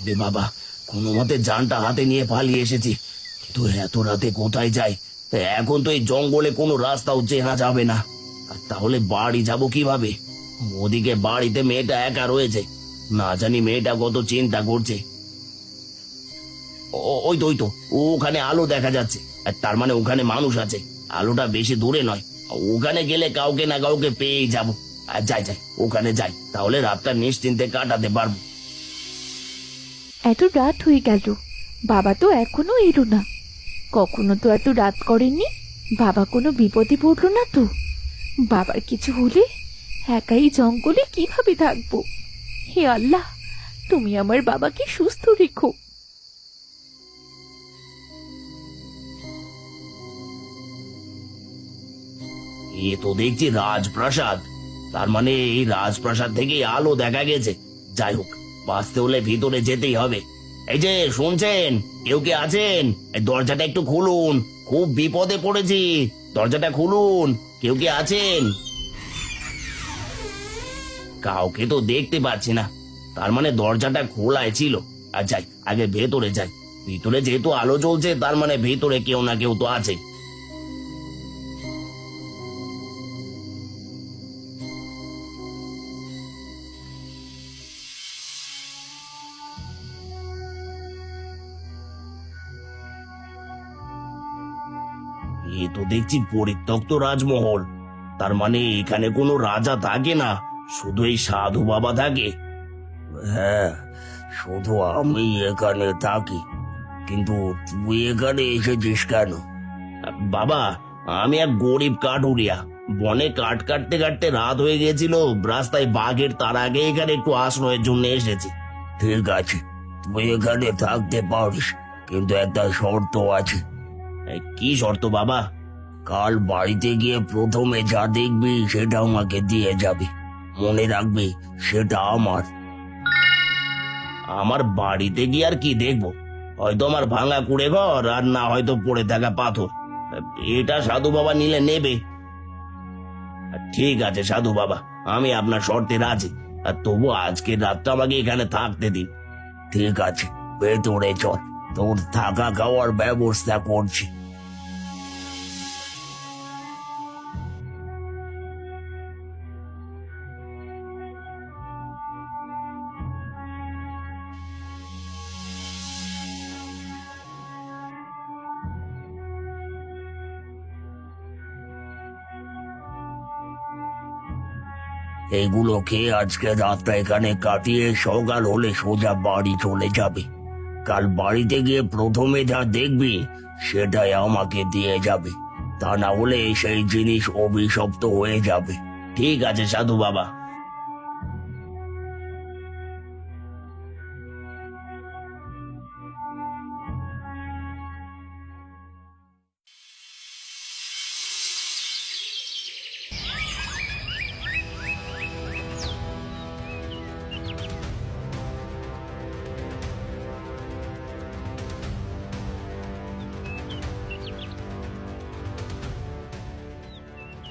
রে বাবা, কোনো মতে জানটা হাতে নিয়ে পালিয়ে এসেছি, কিন্তু এত রাতে কোথায় যাই? এখন তো এই জঙ্গলে কোনো রাস্তাও চেনা যাবে না। আর তাহলে বাড়ি যাব কিভাবে? ওদিকে বাড়িতে মেয়েটা একা রয়েছে, না জানি মেয়েটা কত চিন্তা করছে। ওই তো ওখানে আলো দেখা যাচ্ছে, আর তার মানে ওখানে মানুষ আছে। আলোটা বেশি দূরে নয়, ওখানে গেলে কাউকে না কাউকে পেয়েই যাব। আর যাই ওখানে যাই, তাহলে রাতটা নিশ্চিন্তে কাটাতে পারবো। এত রাত হয়ে গেল, বাবা তো এখনো এলো না। কখনো তো এত রাত করেননি। বাবা কোনো বিপদে পড়লো না তো? বাবার কিছু হলে একাই জঙ্গলে কিভাবে থাকবো? হে আল্লাহ, তুমি আমার বাবাকে সুস্থ রেখো। এ তো দেখছি রাজপ্রাসাদ, তার মানে এই রাজপ্রাসাদ থেকেই আলো দেখা গেছে। যাই হোক, বাঁচতে হলে ভিতরে যেতেই হবে। এই যে শুনছেন, কেউ কি আছেন? এই দরজাটা একটু খুলুন, খুব বিপদে পড়েছি। দরজাটা খুলুন, কেউ কি আছেন? কাউকে তো দেখতে পাচ্ছি না, তার মানে দরজাটা খোলাই ছিল। আর যাই, আগে ভেতরে যাই। ভিতরে যেহেতু আলো জ্বলছে, তার মানে ভেতরে কেউ না কেউ তো আছে। এ তো দেখছি পরিত্যক্ত রাজমহল, তার মানে এখানে কোনো রাজা থাকে না, শুধু এই সাধু বাবা থাকে। হ্যাঁ, শুধু আমি এখানে থাকি, কিন্তু তুই এখানে এসেছিস কেন? বাবা, আমি এক গরিব কাঠুরিয়া, বনে কাঠ কাটতে কাটতে রাত হয়ে গেছিল, রাস্তায় বাঘের তার আগে এখানে একটু আশ্রয়ের জন্য এসেছি। ঠিক আছে, তুই এখানে থাকতে পারিস, কিন্তু একটা শর্ত আছে। কি শর্ত বাবা? কাল বাড়িতে গিয়ে প্রথমে যা দেখবি সেটা আমাকে দিয়ে যাবি, মনে রাখবি সেটা আমার। আমার বাড়িতে গিয়ে আর কি দেখবো? হয়তো আমার ভাঙা কুড়ে ঘর, আর না হয়তো পড়ে থাকা পাথর। এটা সাধু বাবা নিলে নেবে। ঠিক আছে সাধু বাবা, আমি আপনার শর্তে রাজি। আর তবু আজকের রাতটা আমাকে এখানে থাকতে দিন। ঠিক আছে, ভেতরে চল, তোর থাকা খাওয়ার ব্যবস্থা করছি। এইগুলো খেয়ে আজকে রাতটা এখানে কাটিয়ে সকাল হলে সোজা বাড়ি চলে যাবে। কাল বাড়িতে গিয়ে প্রথমে যা দেখবি সেটাই আমাকে দিয়ে যাবে, তা না হলে সেই জিনিস অভিশপ্ত হয়ে যাবে। ঠিক আছে সাধু বাবা।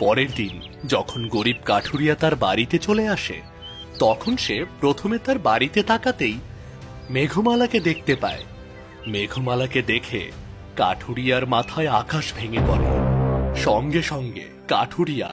পরের দিন যখন গরিব কাঠুরিয়া তার বাড়িতে চলে আসে, তখন সে প্রথমে তার বাড়িতে তাকাতেই মেঘমালাকে দেখতে পায়। মেঘমালাকে দেখে কাঠুরিয়ার মাথায় আকাশ ভেঙে পড়ে। সঙ্গে সঙ্গে কাঠুরিয়া